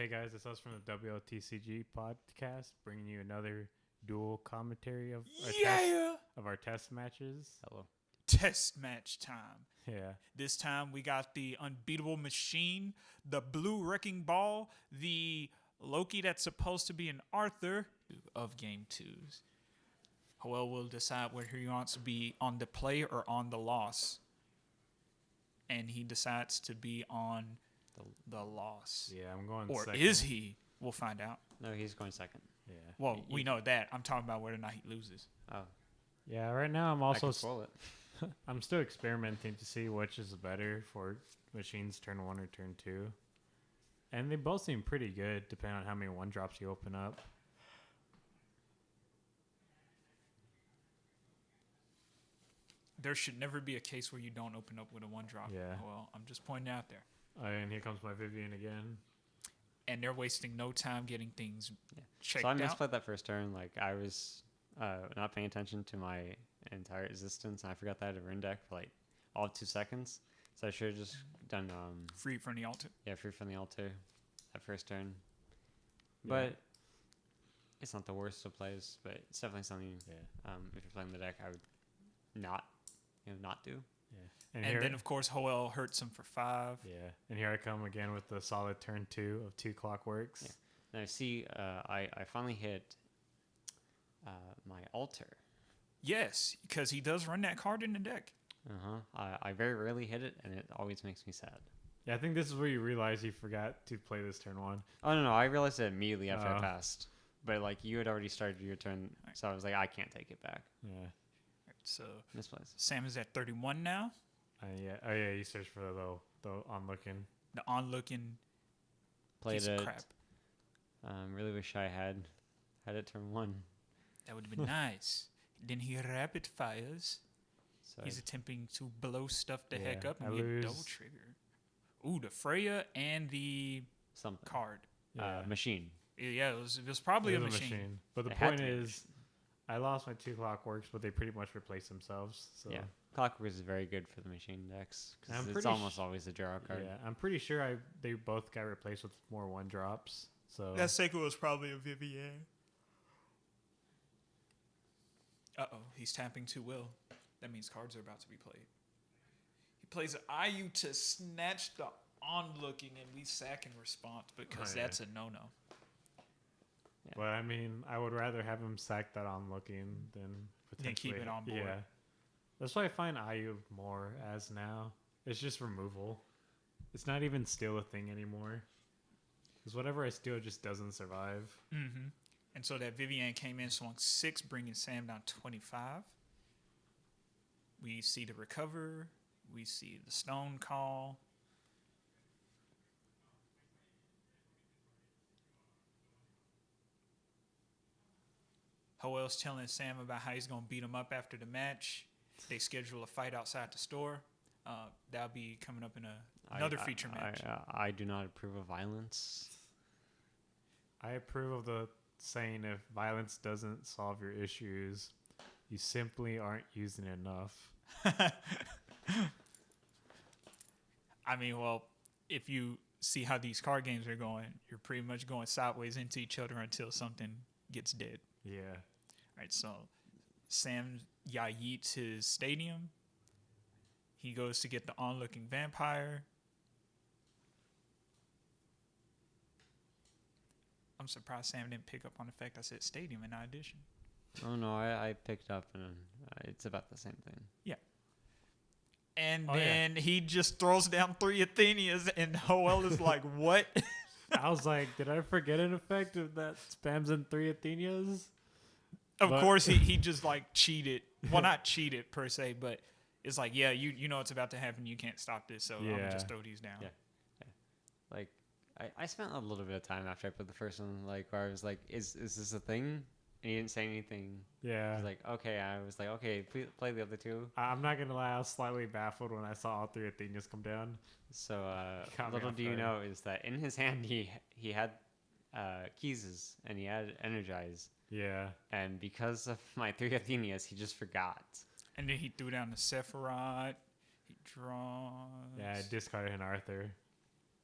Hey guys, it's us from the WLTCG podcast, bringing you another dual commentary of our test matches. Hello. Test match time. Yeah, This time we got the unbeatable machine, the blue wrecking ball, the Loki that's supposed to be an Arthur of game twos. Joel will decide whether he wants to be on the play or on the loss. And he decides to be on the loss. yeah, I'm going. Or second. is he? We'll find out. No, he's going second. Yeah, Well, we know that. I'm talking about whether or not he loses. Oh, yeah. Right now, I'm I also can spoil it. I'm still experimenting to see which is better for machines turn 1 or turn 2, and they both seem pretty good depending on how many 1-drops you open up. There should never be a case where you don't open up with a 1-drop. Yeah. Well, I'm just pointing out there. And here comes my Vivian again. And they're wasting no time getting things checked So I out. misplayed that first turn. Like I was not paying attention to my entire existence, and I forgot that I had a rune deck for like all of 2 seconds. So I should have just done Free from the altar. free from the altar that first turn. Yeah. But it's not the worst of plays, but it's definitely something. Yeah, If you're playing the deck, I would not do. yeah. And then, of course, Joel hurts him for 5. yeah, and here I come again with the solid turn 2 of 2 clockworks. Yeah. Now see, I finally hit my altar. Yes, because he does run that card in the deck. I very rarely hit it, and it always makes me sad. Yeah, I think this is where you realize you forgot to play this turn 1. Oh no, I realized it immediately after I Oh. passed. But like you had already started your turn, so I was like, I can't take it back. Yeah. So Misplays. Sam is at 31 now. Yeah. Oh yeah, you search for the onlooking. The onlooking Played piece it. of crap. Really wish I had it turn 1. That would have been nice. Then he rapid fires. So He's attempting to blow stuff the heck Yeah, up I and get lose. double trigger. Ooh, the Freya and the something. card. Yeah. Machine. Yeah, it was probably It a was machine. But the It had point to be a is, I lost my 2 clockworks, but they pretty much replaced themselves. So Yeah. Clockwork is very good for the machine decks I'm because it's pretty almost always a draw card. yeah, I'm pretty sure they both got replaced with more 1-drops. So That second was probably a Vivian. Uh-oh, he's tapping too well. That means cards are about to be played. He plays an IU to snatch the onlooking, and we sack in response because Oh, yeah. that's a no-no. But I mean, I would rather have him sack that onlooking than potentially keep it on board. Yeah, that's why I find IU more as now. It's just removal. It's not even steal a thing anymore. Because whatever I steal just doesn't survive. Mm-hmm. And so that Vivian came in, swung 6, bringing Sam down 25. We see the recover. We see the stone call. Joel's telling Sam about how he's going to beat him up after the match. They schedule a fight outside the store. That'll be coming up in another feature match. I do not approve of violence. I approve of the saying, if violence doesn't solve your issues, you simply aren't using enough. I mean, well, if you see how these card games are going, you're pretty much going sideways into each other until something gets dead. Yeah. All right, so Sam yeets his stadium. He goes to get the onlooking vampire. I'm surprised Sam didn't pick up on the fact I said stadium and not addition. Oh no, I picked up and it's about the same thing. And Oh, yeah. then he just throws down 3 Athenias, and Joel is like, what? I was like, did I forget an effect of that spams in 3 Athenias? Of But- course, he just like cheated. Well, not cheated per se, but it's like, yeah, you know what's about to happen. You can't stop this, so I'm Yeah. gonna just throw these down. Yeah. Like I spent a little bit of time after I put the first one, like where I was like, is this a thing? And he didn't say anything. Yeah. I was like, okay, play the other 2. I'm not going to lie, I was slightly baffled when I saw all 3 Athenias come down. So Caught me little off do you guard. know is that in his hand he had keys and he had energize, Yeah. and because of my 3 Athenias, he just forgot. And then he threw down the Sephiroth. He draws. Yeah, I discarded an Arthur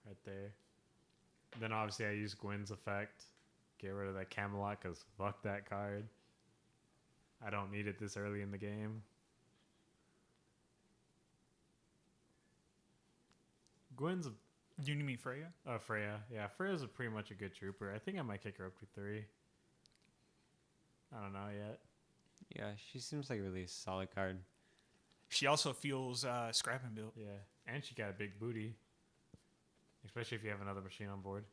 right there. Then obviously I use Gwyn's effect. Get rid of that Camelot because fuck that card. I don't need it this early in the game. Gwyn's a Do you mean Freya? Freya. Yeah, Freya's pretty much a good trooper. I think I might kick her up to 3. I don't know yet. Yeah, she seems like a really solid card. She also fuels scrap and build. Yeah, and she got a big booty. Especially if you have another machine on board.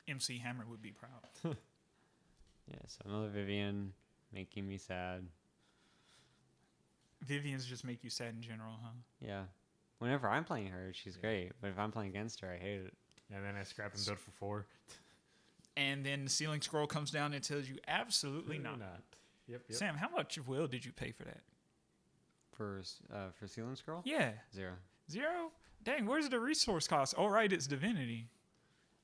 MC Hammer would be proud. Yeah, so another Vivian making me sad. Vivians just make you sad in general, huh? Yeah. Whenever I'm playing her, she's great. But if I'm playing against her, I hate it. And then I scrap and build for 4. And then the ceiling scroll comes down and tells you absolutely not. Yep. Sam, how much of will did you pay for that? For Sealing Scroll? Yeah. 0. 0? Dang, where's the resource cost? Oh, right, it's Divinity.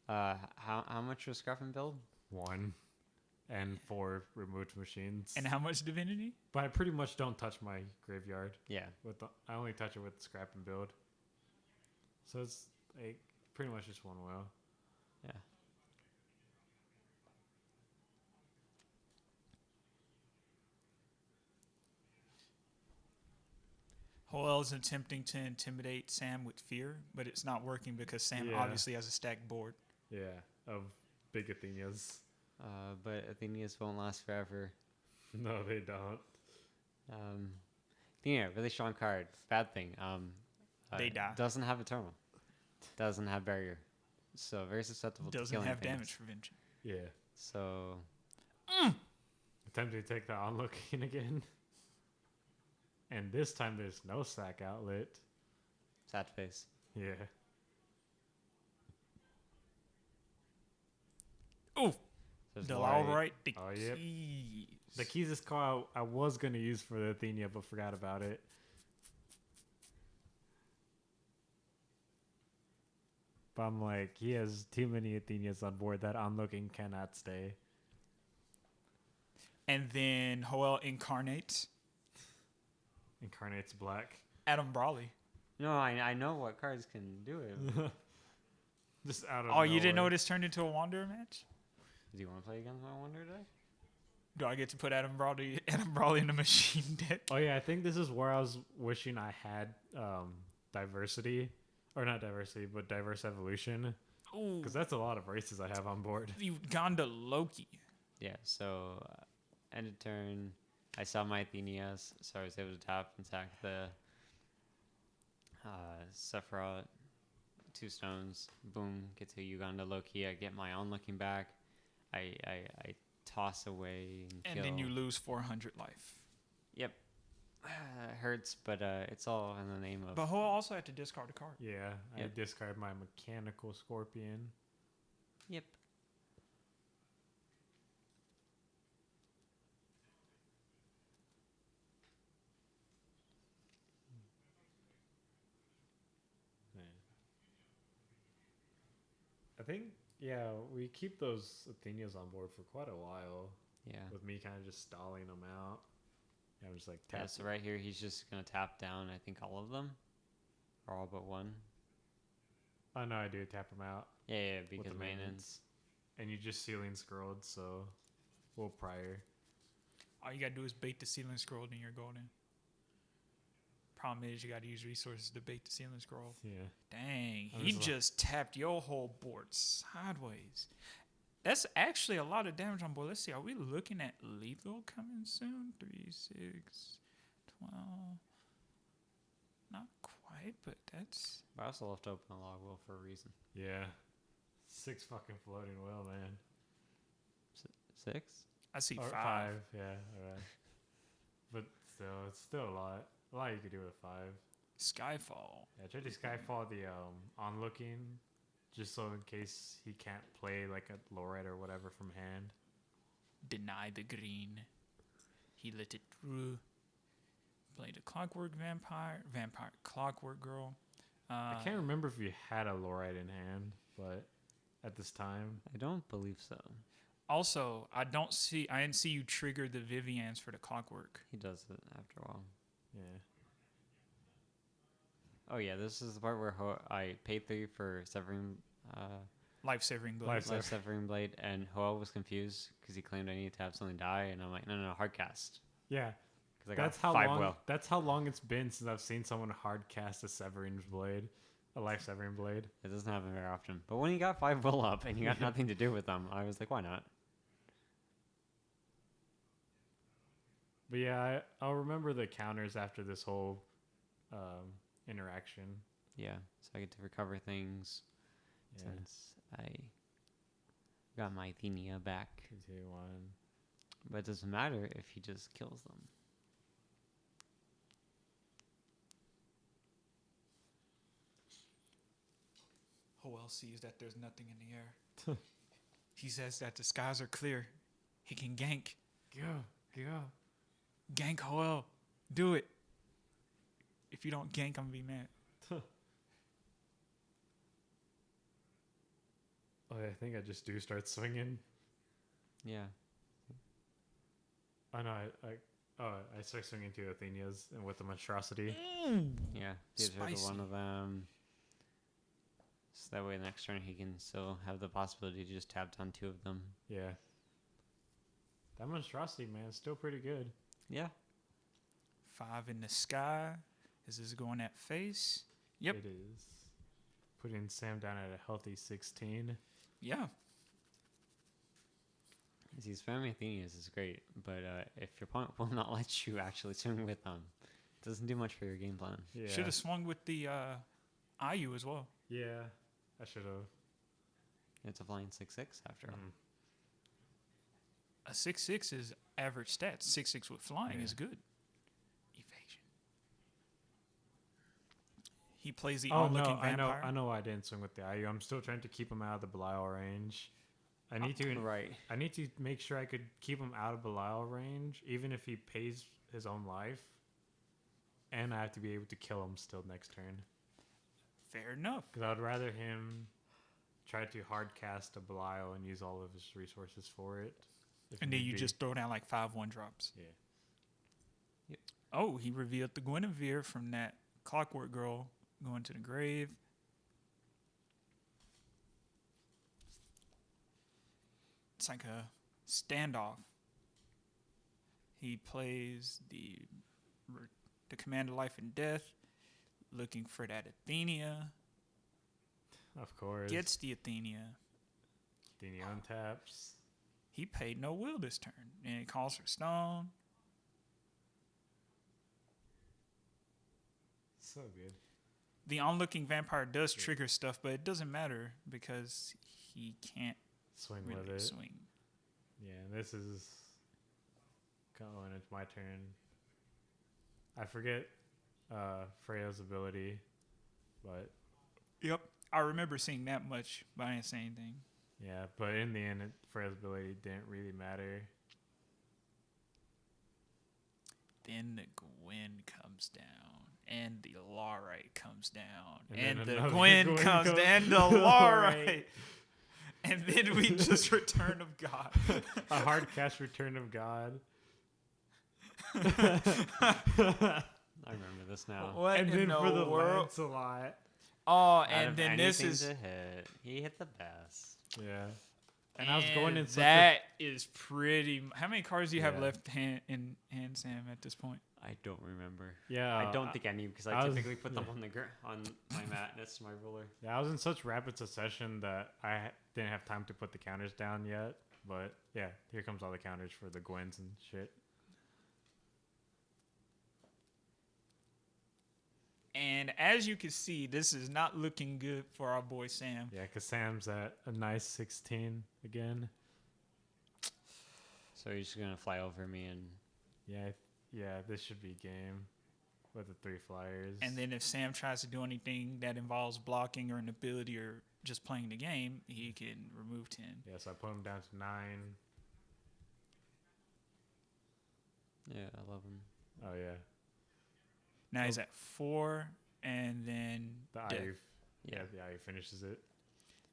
How much was Scruff and Build? 1. And 4 removed machines. And how much Divinity? But I pretty much don't touch my graveyard. Yeah. I only touch it with scrap and build. So it's like pretty much just 1 will. Yeah. Hoel is attempting to intimidate Sam with fear, but it's not working because Sam Yeah. obviously has a stacked board. Yeah, of big Athenias. But Athenias won't last forever. No, they don't. Athenia, really strong card. Bad thing. They die. Doesn't have Eternal. Doesn't have Barrier. So very susceptible to Doesn't killing have things. damage prevention. Yeah. So Attempting to take the onlooking again. And this time there's no sack outlet. sad face. Yeah. Ooh, There's the Laurie. right. The Oh, yep. keys. The keys is call I was going to use for the Athenia, but forgot about it. But I'm like, he has too many Athenias on board. That onlooking cannot stay. And then Hoel incarnates Incarnates black. Adam Brawley. No, I know what cards can do it. Just out of Oh, you didn't know nowhere. this turned into a Wanderer match? Do you want to play against my Wonder deck? Do I get to put Adam Brawley in the machine deck? Oh yeah, I think this is where I was wishing I had diversity, or not diversity, but diverse evolution, Ooh, because that's a lot of races I have on board. Uganda Loki. Yeah, so end of turn, I saw my Athenias, so I was able to tap and sack the Sephiroth, 2 stones, boom, get to Uganda Loki, I get my onlooking back, I toss away and And then you kill. lose 400 life. Yep. It hurts, but it's all in the name of... But Hoel also had to discard a card. Yeah, I Yep. discard my mechanical scorpion. Yep. I think, yeah, we keep those Athenias on board for quite a while, Yeah. with me kind of just stalling them out. Yeah, I'm just like, Yeah, tap. so right here, he's just going to tap down, I think, all of them. Or all but one. Oh no, I do tap them out Yeah, with because the maintenance. and you just ceiling scrolled, so we'll prior. All you gotta do is bait the ceiling scroll, and you're golden. Problem is, you gotta use resources to bait the ceiling scroll. Yeah. Dang, I'm he just like- just tapped your whole board sideways. That's actually a lot of damage on board. Let's see, are we looking at lethal coming soon? 3, 6, 12. Not quite, but that's... But I also left open a log wheel for a reason. Yeah. 6 fucking floating well, man. 6? I see Or 5. Yeah, alright. But still, it's still a lot. A lot you could do with 5. Skyfall. Yeah, try to Skyfall the onlooking, just so in case he can't play like a Lorette or whatever from hand. Deny the green. He let it through. Played a Clockwork Vampire. Vampire Clockwork Girl. I can't remember if you had a Lorette in hand, but at this time, I don't believe so. Also, I didn't see you trigger the Vivians for the Clockwork. He does it after a while. yeah. Oh yeah, this is the part where I paid 3 for Severing Life-saving blade. Life- Life Severing Blade, and Hoel was confused because he claimed I needed to have something die, and I'm like, no, hard cast. Yeah, Because I got that's how 5 long. will. That's how long it's been since I've seen someone hard cast a Severing blade, a life Severing blade. It doesn't happen very often. But when you got 5 will up and you got nothing to do with them, I was like, why not? But yeah, I'll remember the counters after this whole interaction. Yeah, so I get to recover things Yeah, since I got my Athenia back. 2-1. But it doesn't matter if he just kills them. Hoel sees that there's nothing in the air. He says that the skies are clear. He can gank. Go. Gank Hoel. Do it. If you don't gank, I'm gonna be mad. Oh, I think I just do start swinging. Yeah. Oh no, I start swinging to Athenia's and with the monstrosity. Yeah. Gives her the Spicy. one of them. So that way next turn he can still have the possibility to just tap down 2 of them. Yeah. That monstrosity, man, is still pretty good. Yeah. 5 in the sky. Is this going at face? Yep. It is. Putting Sam down at a healthy 16. Yeah. See, spamming Athenias is great, but if your opponent will not let you actually swing with them, it doesn't do much for your game plan. Yeah. Should have swung with the IU as well. Yeah, I should have. It's a flying 6/6 after all. A 6/6 is average stats. 6/6 with flying Yeah. is good. Evasion. He plays the Oh no, onlooking vampire. I know why I didn't swing with the IU. I'm still trying to keep him out of the Belial range. I need to Right. I need to make sure I could keep him out of Belial range, even if he pays his own life. And I have to be able to kill him still next turn. Fair enough. Because I'd rather him try to hard cast a Belial and use all of his resources for it. if And then need you be. just throw down like 5/1 drops. Yeah. Oh, he revealed the Guinevere from that Clockwork Girl going to the grave. It's like a standoff. He plays the Command of Life and Death, looking for that Athenia. Of course. Gets the Athenia. Athenia untaps. He paid no will this turn, and he calls for stone. So good. The onlooking vampire does trigger stuff, but it doesn't matter because he can't Swing really with it. swing. Yeah, and this is going. It's my turn. I forget Freya's ability, but Yep. I remember seeing that much, but I didn't say anything. yeah. But in the end, Freya's ability didn't really matter. Then the Gwen comes down, and the Laurite comes down, And and then the another Gwen Gwen comes comes- down, and the Laurite. And then we just Return of God. A hard cast Return of God. I remember this now. What And in then for the world? Lancelot. Oh, Out and of then this anything is to hit. He hit the best. Yeah. And I was going in such a that is pretty. How many cards do you have Yeah. left in hand, Sam, at this point? I don't remember. yeah. I don't think any because I, I was- typically put them on the on my mat next to my ruler. Yeah, I was in such rapid succession that I didn't have time to put the counters down yet. But yeah, here comes all the counters for the Gwens and shit. And as you can see, this is not looking good for our boy Sam. Yeah, because Sam's at a nice 16 again. So he's just gonna fly over me and Yeah, this should be game with the 3 flyers. And then if Sam tries to do anything that involves blocking or an ability or just playing the game, he can remove 10. yeah, so I put him down to 9. yeah, I love him. Oh yeah, Now he's at 4, and then the death. IU. Yeah. Yeah, the IU finishes it.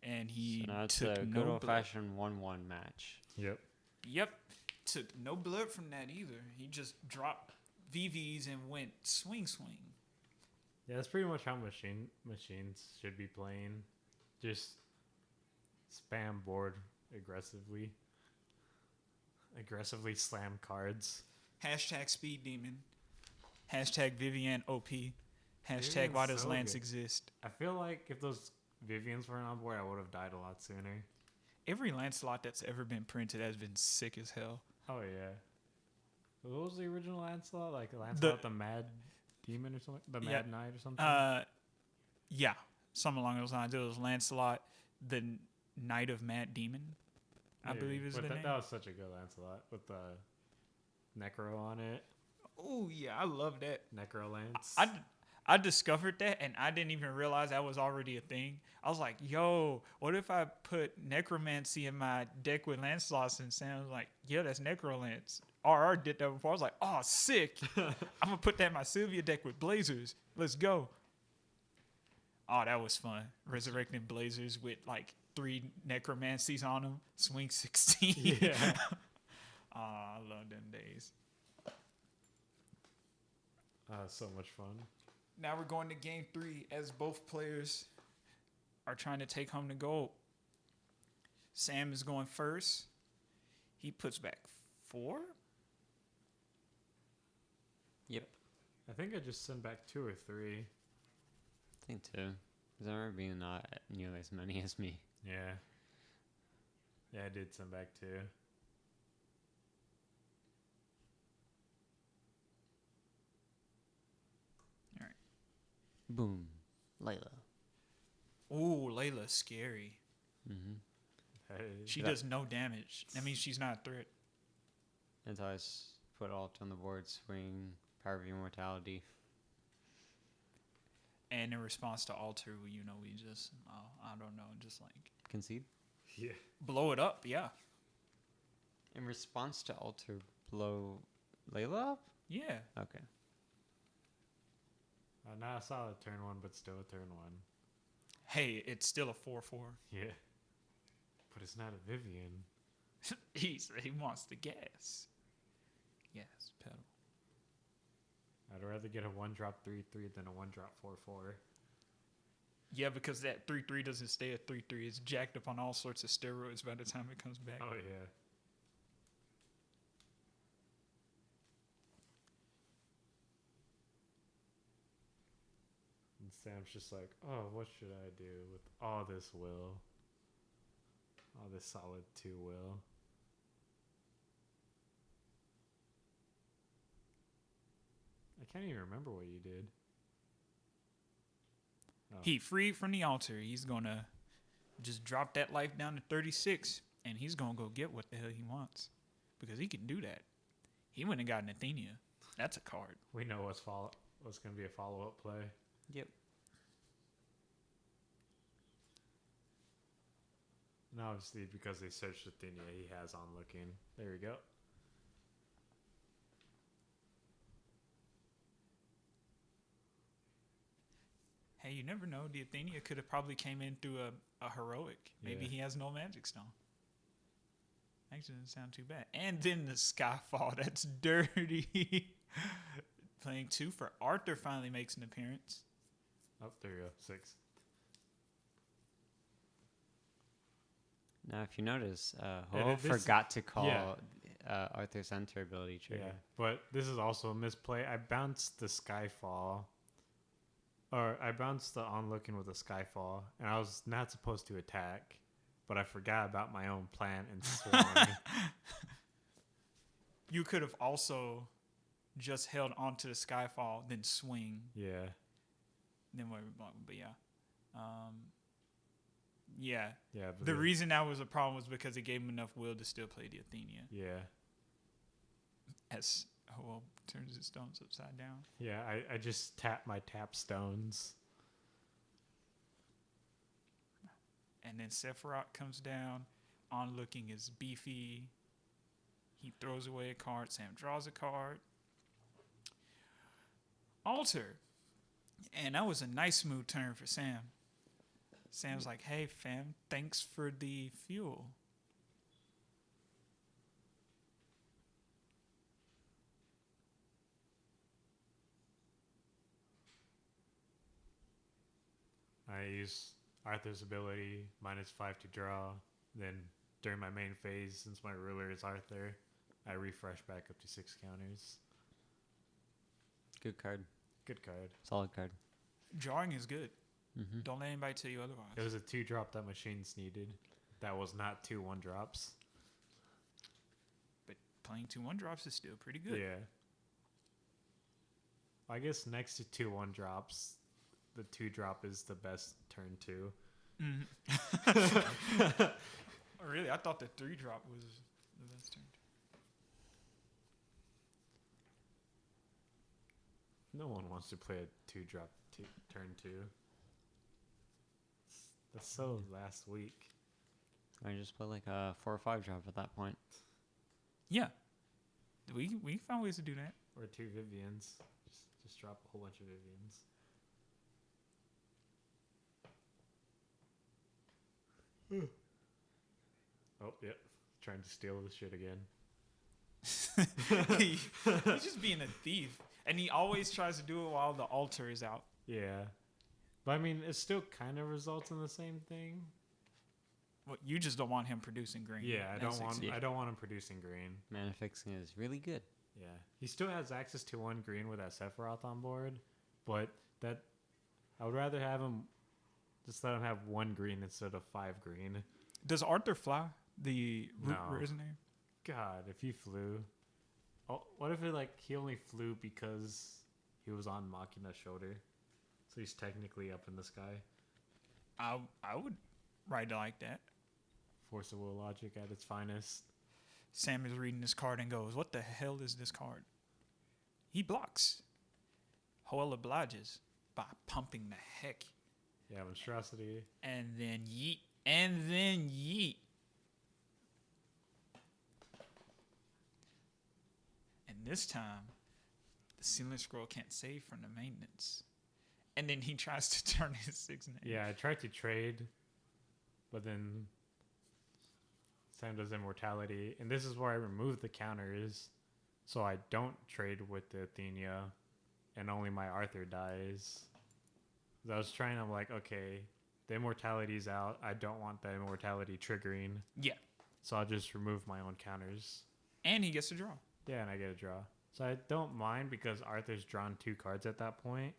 And he So now it's took a good no old blood. fashioned 1-1 match. Yep. Yep, took no blood from that either. He just dropped VVs and went swing. Yeah, that's pretty much how machines should be playing. Just spam board aggressively. Aggressively slam cards. Hashtag speed demon. Hashtag Vivian OP. Hashtag Vivian's why does so Lance good. exist? I feel like if those Vivians weren't on board, I would have died a lot sooner. Every Lancelot that's ever been printed has been sick as hell. Oh yeah. What was the original Lancelot? Like Lancelot the Mad Demon or something? The Mad Knight or something? Yeah, something along those lines. It was Lancelot, the Knight of Mad Demon, I Maybe. believe is But the name. that was such a good Lancelot with the Necro on it. Oh yeah, I love that. Necro Lance. I discovered that and I didn't even realize that was already a thing. I was like, yo, what if I put Necromancy in my deck with Lancelots? And Sam was like, yeah, that's Necrolance. RR did that before. I was like, oh, sick. I'm going to put that in my Sylvia deck with Blazers. Let's go. Oh, that was fun. Resurrecting Blazers with like 3 Necromancies on them. Swing 16. Yeah. Oh, I love them days. So much fun. Now we're going to game 3 as both players are trying to take home the gold. Sam is going first. He puts back 4. Yep. I think I just sent back 2 or 3. I think 2. Because I remember being not nearly as many as me. Yeah. Yeah, I did send back 2. Boom. Layla. Ooh, Layla's scary. Mm-hmm. Hey, She Yeah. does no damage. That means she's not a threat. Until I put alt on the board, swing, power of immortality. And in response to alter, we just, I don't know, just like Concede. yeah. blow it up. Yeah. In response to alter, blow Layla up? Yeah. Okay. Not a solid turn 1, but still a turn 1. Hey, it's still a 4-4. Yeah. But it's not a Vivian. He wants the gas. Yes, pedal. I'd rather get a 1-drop 3/3 than a 1-drop 4/4. Yeah, because that 3/3 doesn't stay at 3/3. It's jacked up on all sorts of steroids by the time it comes back. Oh, yeah. And Sam's just like, oh, what should I do with all this will? All this solid 2 will. I can't even remember what you did. Oh. He freed from the altar. He's going to just drop that life down to 36, and he's going to go get what the hell he wants. Because he can do that. He went and got an Athenia. That's a card. We know what's going to be a follow-up play. Yep. And obviously, because they searched Athenia, he has on looking. There we go. Hey, you never know. The Athenia could have probably came in through a heroic. Maybe Yeah. he has no magic stone. Actually, doesn't sound too bad. And then the Skyfall. That's dirty. Playing 2 for Arthur finally makes an appearance. Oh, there you go. 6. Now, if you notice, Yeah, Ho this- forgot to call yeah. Arthur's Enter ability trigger. Yeah, but this is also a misplay. I bounced the Skyfall. Or I bounced the onlooking with a Skyfall, and I was not supposed to attack, but I forgot about my own plan and swung. You could have also just held onto the Skyfall, then swing. Yeah. Then what? But yeah. Yeah. Yeah. But The reason that was a problem was because it gave him enough will to still play the Athenia. Yeah. As Hoel turns his stones upside down. Yeah, I just tapped my tap stones. And then Sephiroth comes down. On looking is beefy. He throws away a card. Sam draws a card. Alter. And that was a nice smooth turn for Sam. Sam's like, hey, fam, thanks for the fuel. Arthur's ability, -5 to draw. Then during my main phase, since my ruler is Arthur, I refresh back up to 6 counters. Good card. Good card. Solid card. Drawing is good. Mm-hmm. Don't let anybody tell you otherwise. It was a 2-drop that machines needed. That was not 2 1-drops. But playing 2 1-drops is still pretty good. Yeah. I guess next to 2 1-drops, the 2-drop is the best turn 2. Oh, really? I thought the 3-drop was the best turn. No one wants to play a 2-drop turn 2. That's so last week. I just play like a 4 or 5 drop at that point. Yeah. We found ways to do that. Or 2 Vivians. Just drop a whole bunch of Vivians. Oh, yep. Trying to steal this shit again. He's just being a thief. And he always tries to do it while the altar is out. Yeah. But I mean, it still kind of results in the same thing. Well, you just don't want him producing green. Yeah, I That's don't want him producing green. Mana fixing is really good. Yeah. He still has access to 1 green with that Sephiroth on board, but that I would rather have him just let him have 1 green instead of 5 green. Does Arthur fly? The root No. resonator? God, if he flew. Oh, what if he only flew because he was on Machina's shoulder? So he's technically up in the sky. I would write it like that. Force of will logic at its finest. Sam is reading this card and goes, "What the hell is this card?" He blocks. Hoel obliges by pumping the heck. Yeah, monstrosity. And then yeet. And then yeet. And this time, the Sealing Scroll can't save from the maintenance. And then he tries to turn his 6 name. Yeah, I tried to trade, but then Sam does immortality. And this is where I remove the counters, so I don't trade with the Athenia, and only my Arthur dies. I was trying, I'm like, okay, the immortality's out. I don't want that immortality triggering. Yeah. So I'll just remove my own counters. And he gets to draw. Yeah, and I get a draw. So I don't mind because Arthur's drawn 2 cards at that point.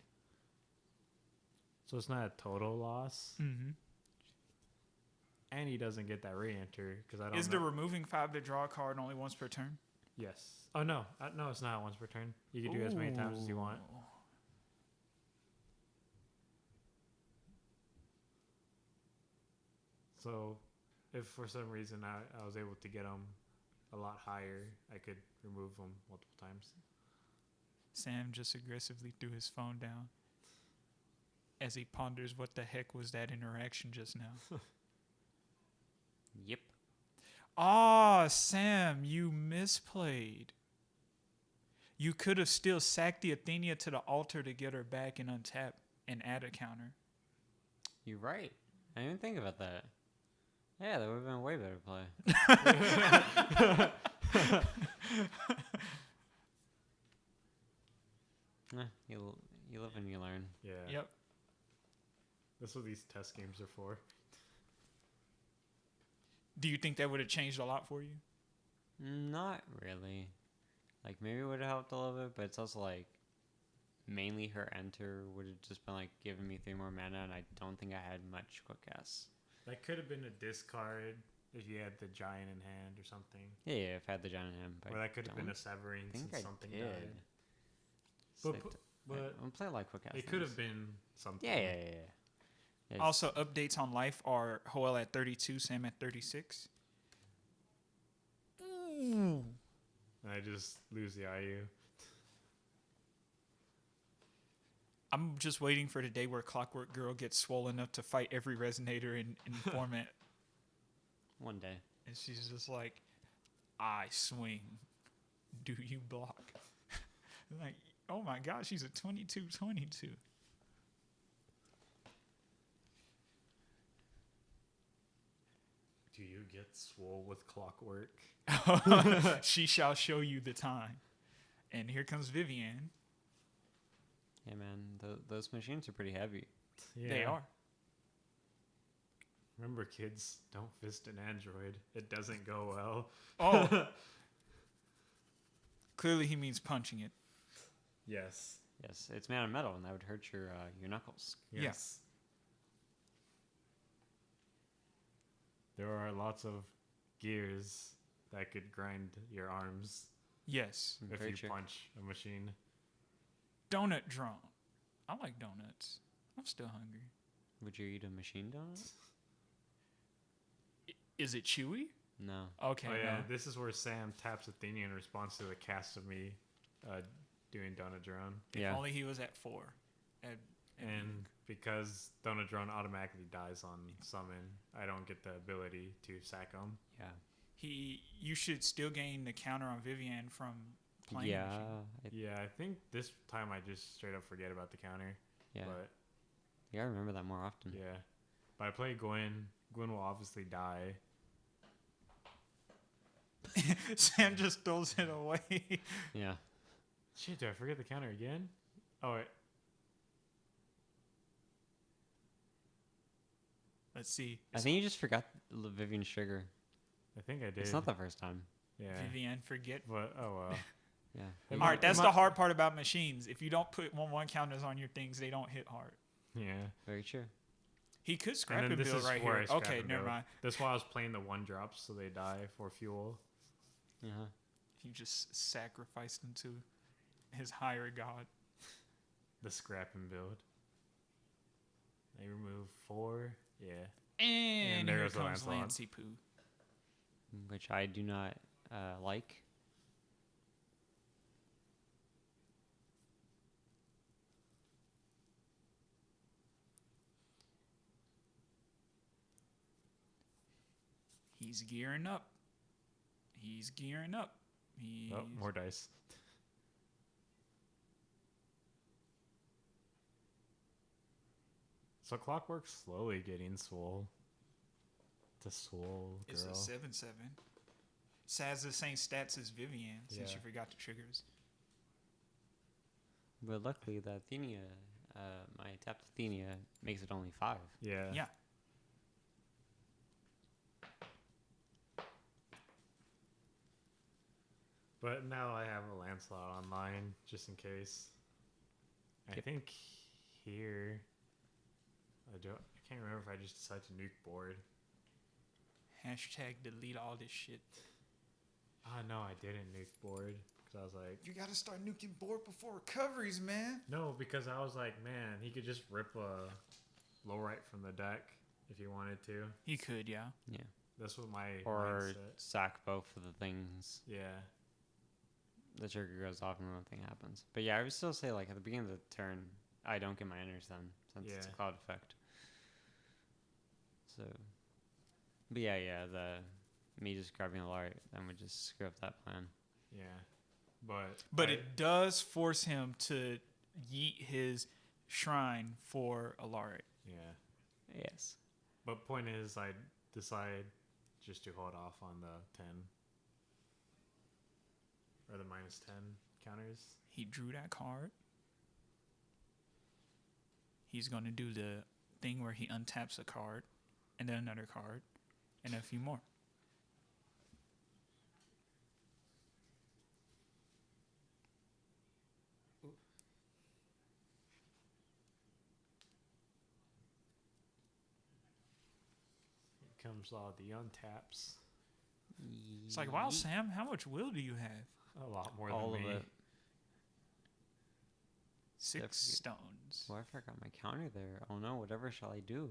So it's not a total loss. Mm-hmm. And he doesn't get that re-enter because I don't Is know. the removing 5 to draw a card only once per turn? Yes. Oh, no. No, it's not once per turn. You can do as many times as you want. So if for some reason I was able to get him a lot higher, I could remove him multiple times. Sam just aggressively threw his phone down as he ponders what the heck was that interaction just now. Yep. Ah, Sam, you misplayed. You could have still sacked the Athenia to the altar to get her back and untap and add a counter. You're right. I didn't think about that. Yeah, that would have been a way better play. You live and you learn. Yeah. Yep. That's what these test games are for. Do you think that would have changed a lot for you? Not really. Like, maybe it would have helped a little bit, but it's also like mainly her enter would have just been like giving me 3 more mana, and I don't think I had much quick cast. That could have been a discard if you had the giant in hand or something. Yeah, if I had the giant in hand. Or that could have been a Severing I think since I something did. died. But I'm playing like quick cast. it could have been something. Yeah. It's- Also, updates on life are Hoel at 32, Sam at 36. And I just lose the IU. I'm just waiting for the day where Clockwork Girl gets swollen enough to fight every resonator in format. One day. And she's just like, I swing. Do you block? Like, oh my gosh, she's a 22-22. Do you get swole with clockwork? She shall show you the time. And here comes Vivian. Yeah, man. Those machines are pretty heavy. Yeah. They are. Remember, kids, don't fist an android. It doesn't go well. Oh, clearly he means punching it. Yes. Yes, it's made out of metal, and that would hurt your knuckles. Yes. There are lots of gears that could grind your arms Yes. I'm if very you sure. punch a machine. Donut drum. I like donuts. I'm still hungry. Would you eat a machine donut? Is it chewy? No. Okay. Oh yeah, no. this is where Sam taps Athenia in response to the cast of me doing Donut Drone. If Yeah. only he was at 4. And because Donut Drone automatically dies on summon, I don't get the ability to sack him. Yeah. you should still gain the counter on Vivian from playing. Yeah. Machine. Yeah, I think this time I just straight up forget about the counter. Yeah. But You gotta remember that more often. yeah. But I play Gwen. Gwen will obviously die. Sam just throws it away. Yeah. Shit, did I forget the counter again? Oh, wait. Let's see. I think you just forgot Vivian's trigger. I think I did. It's not the first time. Yeah. Vivian forget. But, oh well. Yeah. It All might- right, that's it the might- hard part about machines. If you don't put 1/1 counters on your things, they don't hit hard. Yeah. Very true. He could scrap then and this build is right where I here. scrap Okay, and never build. mind. That's why I was playing the 1-drops so they die for fuel. Uh-huh. You just sacrificed him to his higher god. The scrap and build. They remove 4. Yeah. And there here goes the comes Lancelot. Lancey Poo. Which I do not like. He's gearing up. He's gearing up. He's Oh, more dice. So Clockwork's slowly getting swole. To swole girl. It's a 7/7. Has the same stats as Vivian since Yeah. you forgot the triggers. But luckily, the Athenia, my tapped Athenia makes it only 5. Yeah. Yeah. But now I have a Lancelot online just in case. I Yep. think here I can't remember if I just decide to nuke board. Hashtag delete all this shit. Ah, no, I didn't nuke board because I was like, You gotta start nuking board before recoveries, man. no, because I was like, man, he could just rip a low right from the deck if he wanted to. He could, yeah. Yeah. That's what my Or mindset. sack both of the things. Yeah. The trigger goes off and nothing happens. But yeah, I would still say, like, at the beginning of the turn, I don't get my enters then, since it's a Yeah. cloud effect. So, but yeah, me just grabbing a light, then would just screw up that plan. Yeah. But It does force him to yeet his shrine for Alaric. yeah. Yes. But point is, I decide just to hold off on the 10 or the -10 counters. He drew that card. He's going to do the thing where he untaps a card and then another card and a few more. Here comes all the untaps. It's like, wow, Sam, how much will do you have? A lot more All than of me. it. 6 Definitely. stones. Well, I forgot my counter there. Oh no, whatever shall I do?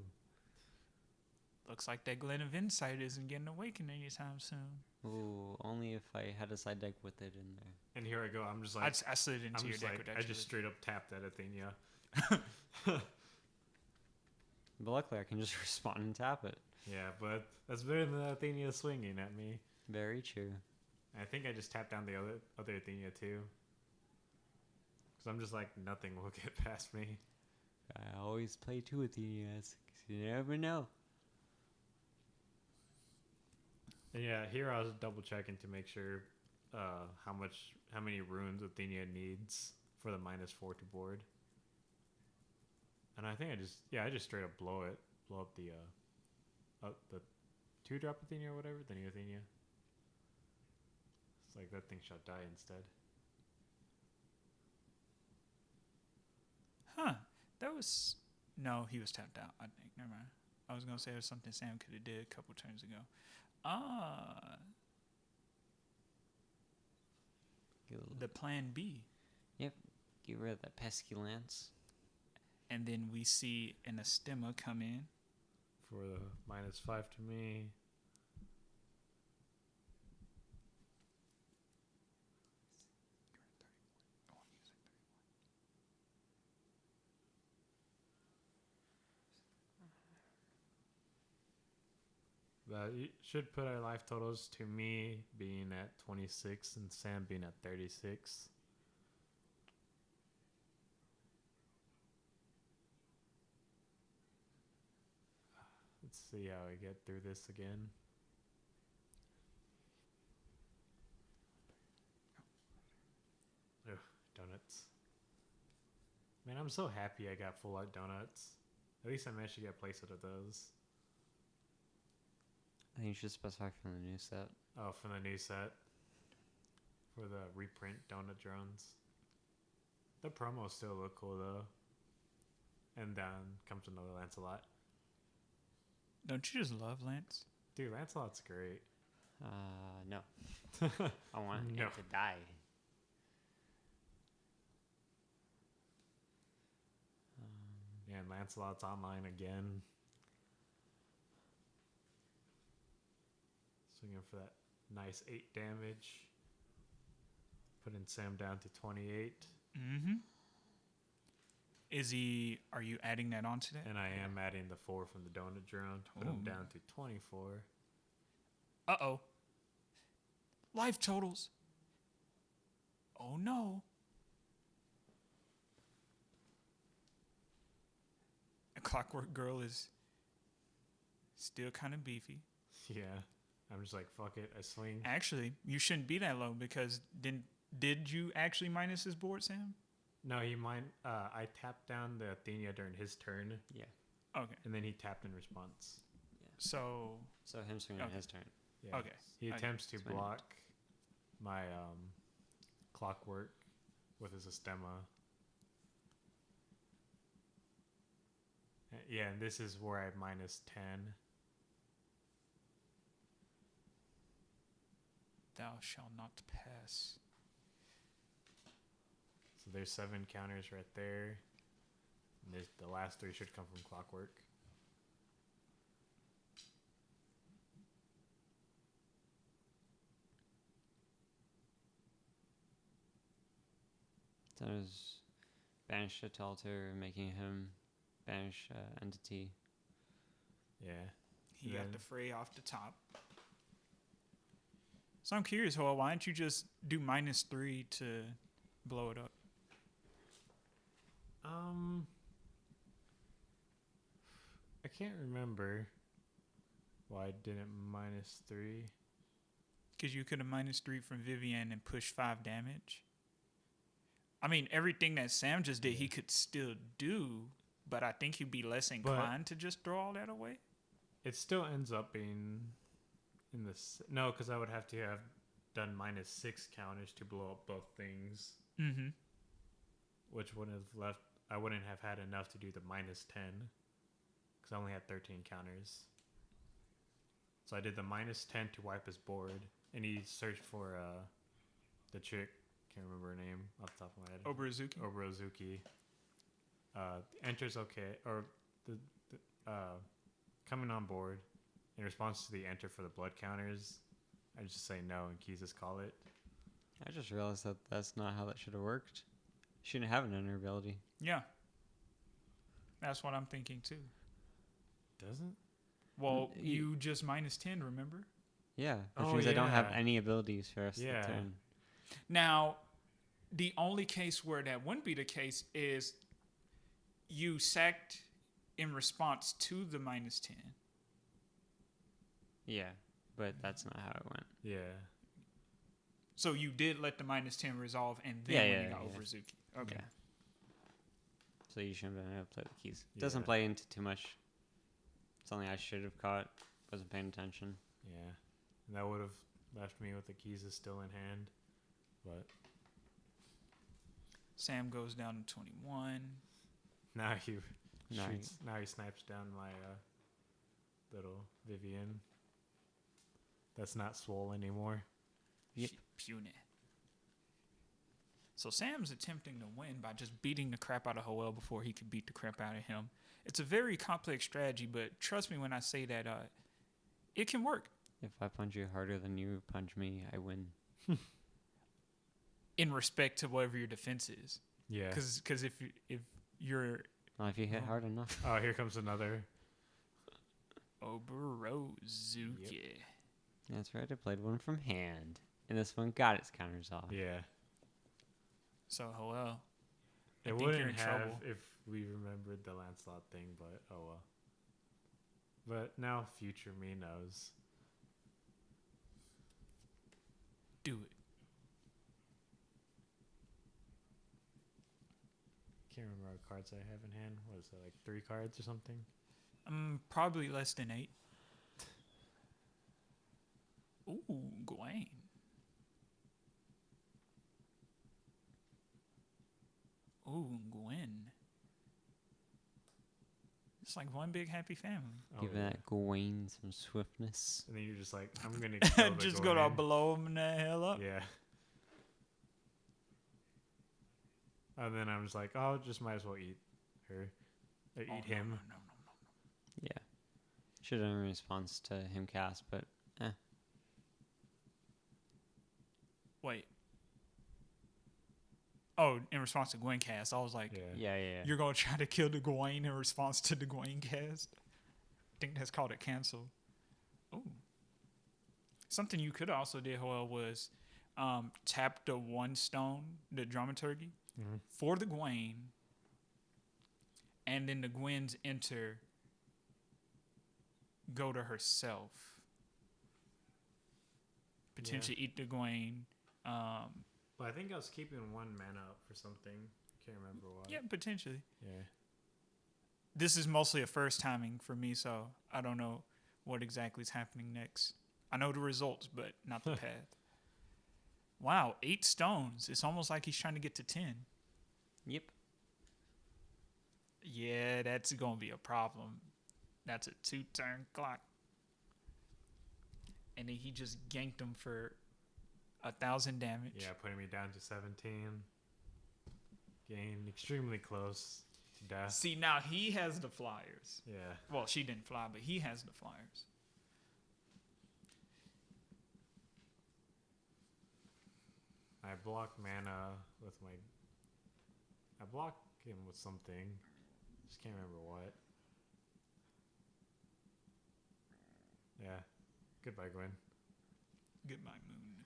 Looks like that Glen of Insight isn't getting awakened anytime soon. Ooh, only if I had a side deck with it in there. And here I go. I'm just like, I slid into I'm your just deck like, with that I just shit. straight up tapped at Athenia. But luckily, I can just respond and tap it. Yeah, but that's better than Athenia swinging at me. Very true. I think I just tapped down the other Athenia too. Because I'm just like, nothing will get past me. I always play 2 with you guys, 'cause you never know. And yeah, here I was double checking to make sure how many runes Athenia needs for the -4 to board. And I think I just straight up blow up the the 2-drop Athenia or whatever, the new Athenia. It's like that thing shall die instead. Huh. That was... No, he was tapped out, I think. Never mind. I was going to say there's something Sam could have did a couple turns ago. The plan B. Yep. Get rid of that pesky lance. And then we see an Astema come in. For the -5 to me. But it should put our life totals to me being at 26 and Sam being at 36. Let's see how I get through this again. Ugh, donuts. Man, I'm so happy I got full art donuts. At least I managed to get a playset of those. I think you should specify from the new set. Oh, from the new set. For the reprint donut drones. The promos still look cool though. And then comes another Lancelot. Don't you just love Lance? Dude, Lancelot's great. No. I want No. it to die. Yeah, and Lancelot's online again. Swinging for that nice 8 damage. Putting Sam down to 28. Mm-hmm. Are you adding that onto that? And I am adding the 4 from the donut drone to put him down to 24. Uh-oh. Life totals. Oh, no. A Clockwork Girl is still kind of beefy. Yeah. I'm just like, fuck it. I swing. Actually, you shouldn't be that low because did you actually minus his board, Sam? No, I tapped down the Athenia during his turn. Yeah. Okay. And then he tapped in response. So him swinging on Okay. his turn. Yeah. Okay. He attempts to Swing. block my Clockwork with his Astema. Yeah, and this is where I minus 10. thou shalt not pass. So there's 7 counters right there. And there's the last 3 should come from Clockwork. So there's banish a altar, making him banish entity. Yeah. He Yeah. got the fray off the top. So I'm curious, Hoa, why don't you just do -3 to blow it up? I can't remember why I didn't -3. Because you could have -3 from Vivian and push 5 damage. I mean, everything that Sam just did, he could still do, but I think he'd be less inclined to just throw all that away. It still ends up being in this. No, because I would have to have done -6 counters to blow up both things, Mm-hmm. which would have left. I wouldn't have had enough to do the -10 because I only had 13 counters. So I did the -10 to wipe his board, and he searched for the chick. Can't remember her name off the top of my head. Oberazuki. Oberazuki. Enters okay, or the coming on board in response to the enter for the blood counters. I just say no and keys just call it. I just realized that that's not how that should have worked. Shouldn't have an enter ability. Yeah. That's what I'm thinking too. Doesn't? Well, Mm, you just -10, remember? Yeah, which Oh, means I don't have yeah. any abilities for the rest of Yeah. the turn. Now, the only case where that wouldn't be the case is you sacked in response to the -10. Yeah, but that's not how it went. Yeah. So you did let the -10 resolve, and then Yeah, when yeah, you got yeah. Oberazuki. Okay. Yeah. So you shouldn't have been able to play the keys. It doesn't Yeah. play into too much something I should have caught. Wasn't paying attention. Yeah. And that would have left me with the keys still in hand. But Sam goes down to 21. now he Now he- shoots. Now he snipes down my little Vivian. That's not swole anymore. Yep. Puny. So Sam's attempting to win by just beating the crap out of Hoel before he could beat the crap out of him. It's a very complex strategy, but trust me when I say that it can work. If I punch you harder than you punch me, I win. In respect to whatever your defense is. Yeah. Because if you're Well, if you hit Oh. hard enough. Oh, here comes another. Oborozuki. That's right. I played one from hand, and this one got its counters off. Yeah. So Hoel, It think you're in wouldn't have trouble. if we remembered the Lancelot thing, but oh well. But now future me knows. do it. Can't remember what cards I have in hand. What is it, like 3 cards or something? Probably less than 8. Ooh, Gawain. Ooh, Gwen. It's like one big happy family. Oh, Give yeah. that Gawain some swiftness. And then you're just like, I'm gonna kill the Just go to Gawain. blow him the hell up. Yeah. And then I'm just like, oh, just might as well eat her. Or Oh, eat no, him. No. Yeah. Should have in response to him cast, but Wait. Oh, in response to Gwen cast, I was like, Yeah. yeah. you're going to try to kill the Gawain in response to the Gawain cast? I think that's called a cancel. Ooh. Something you could also did, Hoel, was tap the 1 stone, the dramaturgy, Mhm. for the Gawain, and then the Gwen's enter go to herself. Potentially eat the Gawain. But I think I was keeping 1 mana up for something. Can't remember what. Yeah, potentially. Yeah. This is mostly a first timing for me, so I don't know what exactly is happening next. I know the results, but not the path. Wow, 8 stones. It's almost like he's trying to get to 10. Yep. Yeah, that's going to be a problem. That's a 2-turn clock. And then he just ganked him for 1,000 damage. Yeah, putting me down to 17. Getting extremely close to death. See, now he has the flyers. Yeah. Well, she didn't fly, but he has the flyers. I block mana with my. I block him with something. Just can't remember what. Yeah. Goodbye, Gwen. Goodbye, Moon.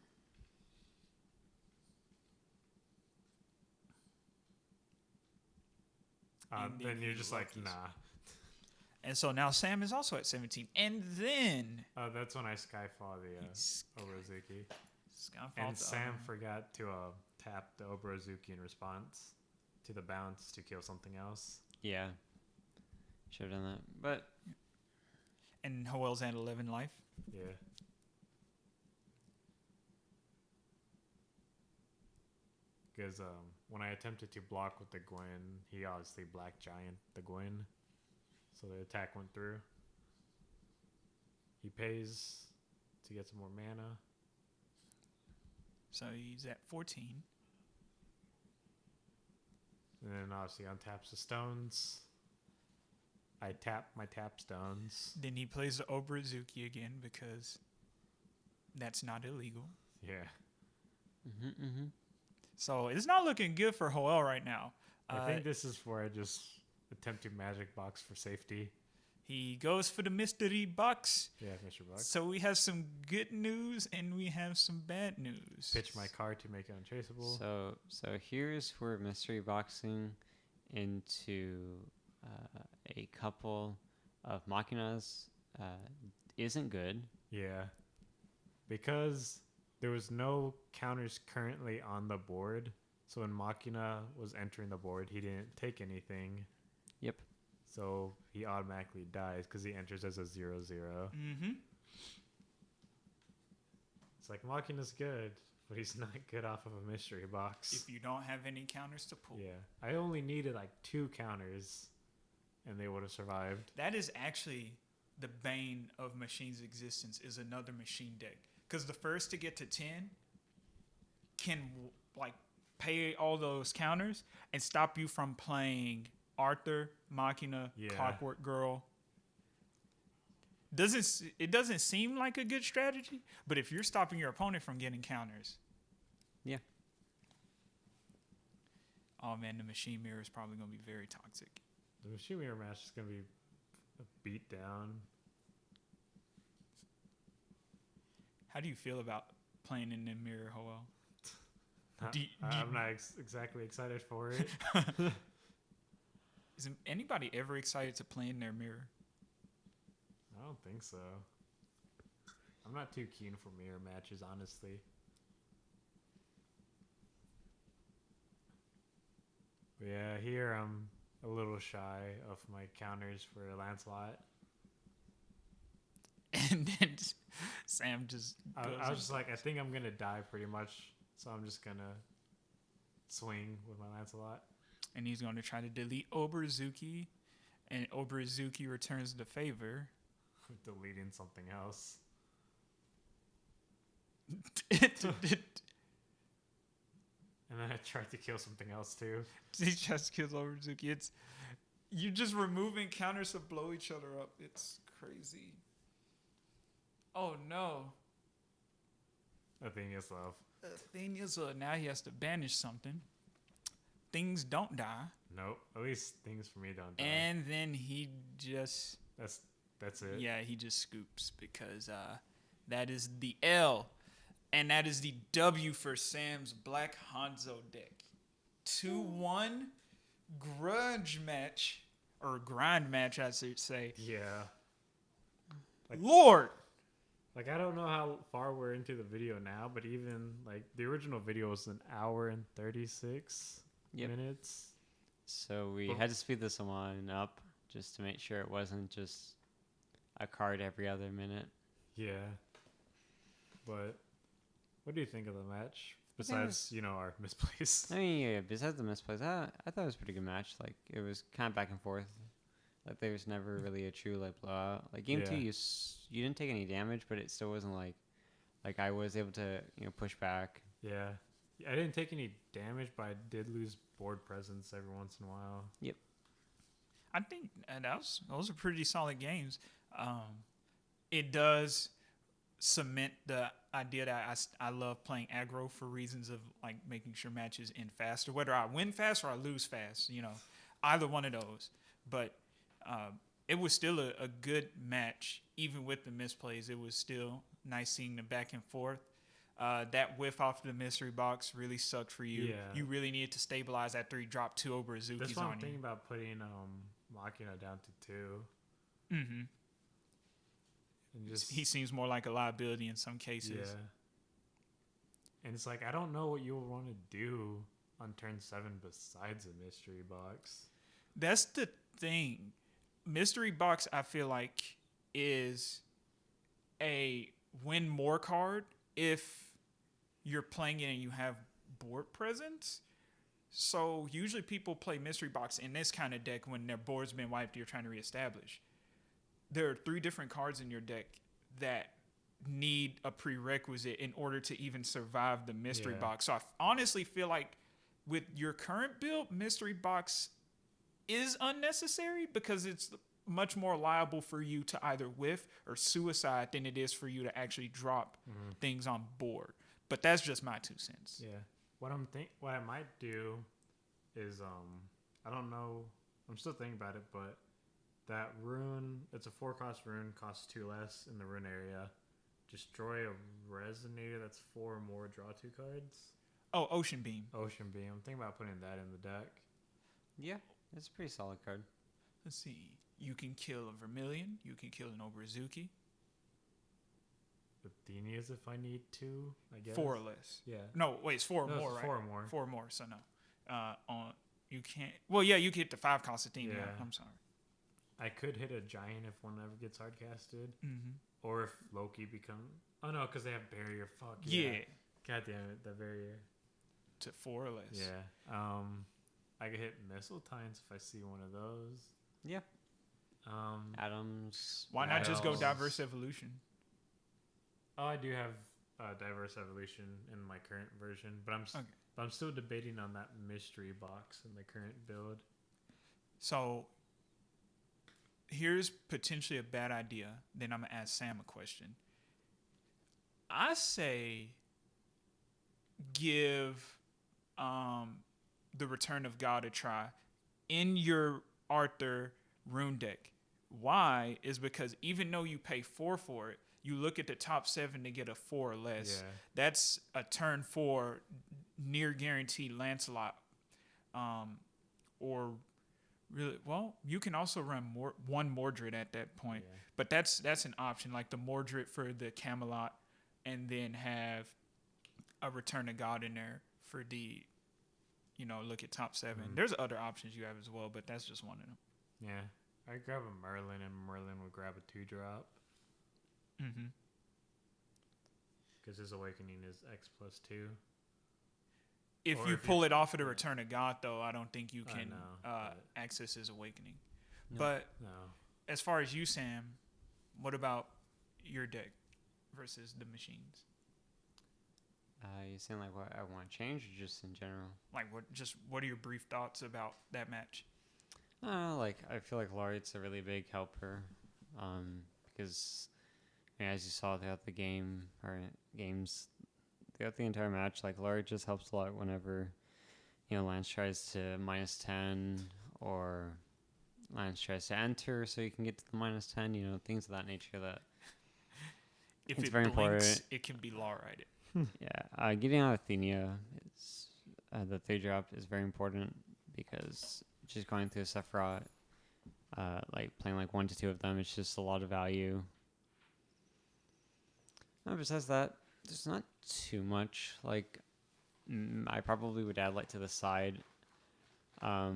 And Then then you're he just like, luckies. nah. And so now Sam is also at 17. And then That's when I Skyfall the he's Obrozuki. Skyfall And to, Sam forgot to tap the Obrozuki in response to the bounce to kill something else. Yeah. Should have done that. But and Hoel's at 11 life. Yeah. Because when I attempted to block with the Gwen, he obviously Black Giant the Gwen. So the attack went through. He pays to get some more mana. So he's at 14. And then obviously untaps the stones. I tap my tap stones. Then he plays the Obrozuki again because that's not illegal. Yeah. So it's not looking good for Hoel right now. I think this is where I just attempt to magic box for safety. He goes for the mystery box. Yeah, Mr. Buck. So we have some good news and we have some bad news. Pitch my card to make it untraceable. so here's where mystery boxing into a couple of machinas isn't good. Yeah. Because there was no counters currently on the board. So when Machina was entering the board, he didn't take anything. Yep. So he automatically dies because he enters as a 0/0. Mm-hmm. It's like Machina's good, but he's not good off of a mystery box. If you don't have any counters to pull. Yeah. I only needed like 2 counters and they would have survived. That is actually the bane of Machine's existence, is another Machine deck. Because the first to get to 10 can like pay all those counters and stop you from playing Arthur, Machina, Yeah. Clockwork Girl. It doesn't seem like a good strategy, but if you're stopping your opponent from getting counters. Yeah. Oh man, the Machine Mirror is probably going to be very toxic. The Machine Mirror match is going to be a beat down. How do you feel about playing in the mirror, Joel? I'm not exactly excited for it. Is anybody ever excited to play in their mirror? I don't think so. I'm not too keen for mirror matches, honestly. But yeah, here I'm a little shy of my counters for Lancelot. And then Sam just I goes was just like, I think I'm going to die pretty much. So I'm just going to swing with my Lancelot. and he's going to try to delete Oberzuki, and Oberzuki returns the favor. Deleting something else. And then I tried to kill something else too. He just kills Oberzuki. It's you're just removing counters to blow each other up. It's crazy. Oh no. Athenia's love. Athenia's now he has to banish something. Things don't die. Nope. At least things for me don't die. And then he just That's it. yeah, he just scoops because that is the L. And that is the W for Sam's Black Hanzo deck. 2-1 grudge match, or grind match, I should say. Yeah. Lord! Like, I don't know how far we're into the video now, but even, like, the original video was an hour and 36 minutes. So we had to speed this one up just to make sure it wasn't just a card every other minute. Yeah. But what do you think of the match? Besides, our misplays. I mean, yeah, besides the misplays, I thought it was a pretty good match. Like, it was kind of back and forth. Like, there was never really a true, like, blowout. Like, game 2, you didn't take any damage, but it still wasn't, like I was able to, push back. Yeah. I didn't take any damage, but I did lose board presence every once in a while. Yep. I think those are pretty solid games. It does cement the idea that I love playing aggro for reasons of like making sure matches end faster, whether I win fast or I lose fast, either one of those. But it was still a good match, even with the misplays. It was still nice seeing the back and forth. That whiff off the mystery box really sucked for you. Yeah. You really needed to stabilize after he dropped 2 Oberzuki's That's why on I'm you. thinking about putting Machina down to 2. Mm-hmm. And just He seems more like a liability in some cases. Yeah. And it's like, I don't know what you'll want to do on turn 7 besides a mystery box. That's the thing. Mystery box, I feel like, is a win more card if you're playing it and you have board presence. So usually people play mystery box in this kind of deck when their board's been wiped, you're trying to reestablish. There are 3 different cards in your deck that need a prerequisite in order to even survive the mystery box. So I honestly feel like with your current build, mystery box is unnecessary because it's much more liable for you to either whiff or suicide than it is for you to actually drop things on board. But that's just my 2 cents. Yeah. What I might do is I don't know. I'm still thinking about it, but that rune, it's a 4-cost rune, costs 2 less in the rune area. Destroy a resonator that's 4 or more, draw 2 cards. Oh, Ocean Beam. Ocean Beam. I'm thinking about putting that in the deck. Yeah, it's a pretty solid card. Let's see. You can kill a Vermilion. You can kill an Oberzuki. Athenia's if I need to, I guess. 4 or less. Yeah. No, wait, it's 4 or No, more, it's right? 4 or more. 4 or more, so no. You can't. Well, yeah, you can hit the 5-cost Athenia. Yeah. I'm sorry. I could hit a giant if one ever gets hard casted, Mm-hmm. or if Loki become. Oh no, because they have barrier. Fuck Yeah. God damn it, the barrier. To 4 or less. Yeah. I could hit missile tines if I see one of those. Yeah. Adams. Why not just go else? diverse evolution? Oh, I do have diverse evolution in my current version, but I'm still debating on that mystery box in the current build. So here's potentially a bad idea. Then I'm gonna ask Sam a question. I say give the Return of God a try in your Arthur rune deck. Why is because even though you pay 4 for it, you look at the top 7 to get a 4 or less. Yeah. That's a turn 4 near guaranteed Lancelot. Or really, well, you can also run one Mordred at that point. Yeah. But that's an option, like the Mordred for the Camelot, and then have a Return of God in there for the, look at top 7. Mm-hmm. There's other options you have as well, but that's just one of them. Yeah. I grab a Merlin, and Merlin would grab a 2-drop. Mm-hmm. Because his awakening is X+2. If Or you if pull you- it off of the yeah. Return of God, though, I don't think you I can know, but- access his awakening. No. But No. as far as you, Sam, what about your deck versus the machines? You saying like what I want to change, or just in general? Like, what are your brief thoughts about that match? Like I feel like Laureate's a really big helper, because as you saw throughout the game or games, throughout the entire match, like Laureate just helps a lot whenever Lance tries to -10 or Lance tries to enter so you can get to the -10. Things of that nature. That If It's it very blinks, important. it can be law righted. yeah, getting out Athenia is the 3-drop is very important because just going through Sephiroth, like playing like 1 to 2 of them, it's just a lot of value. Besides that, there's not too much. Like, I probably would add like to the side, a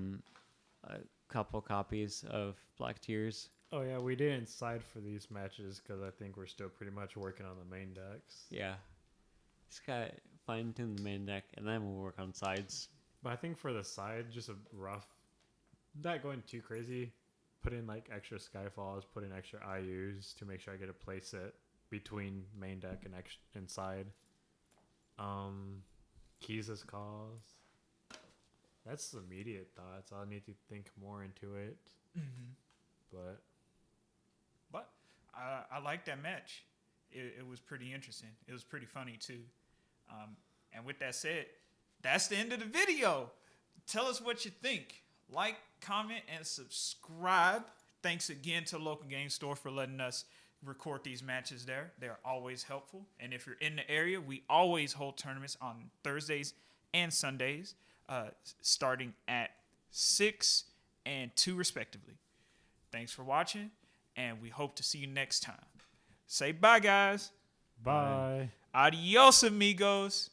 couple copies of Black Tears. Oh, yeah, we didn't side for these matches because I think we're still pretty much working on the main decks. Yeah, just gotta fine tune the main deck, and then we'll work on sides. But I think for the side, just a rough, not going too crazy, put in like extra Skyfalls, put in extra IUs to make sure I get a play set between main deck and inside. Kiza's calls. That's the immediate thoughts. I'll need to think more into it. Mm-hmm. But I like that match. It was pretty interesting. It was pretty funny too. And with that said, that's the end of the video. Tell us what you think. Like, comment, and subscribe. Thanks again to Local Game Store for letting us record these matches there. They're always helpful. And if you're in the area, we always hold tournaments on Thursdays and Sundays, starting at 6 and 2 respectively. Thanks for watching, and we hope to see you next time. Say bye, guys. bye. Adios, amigos.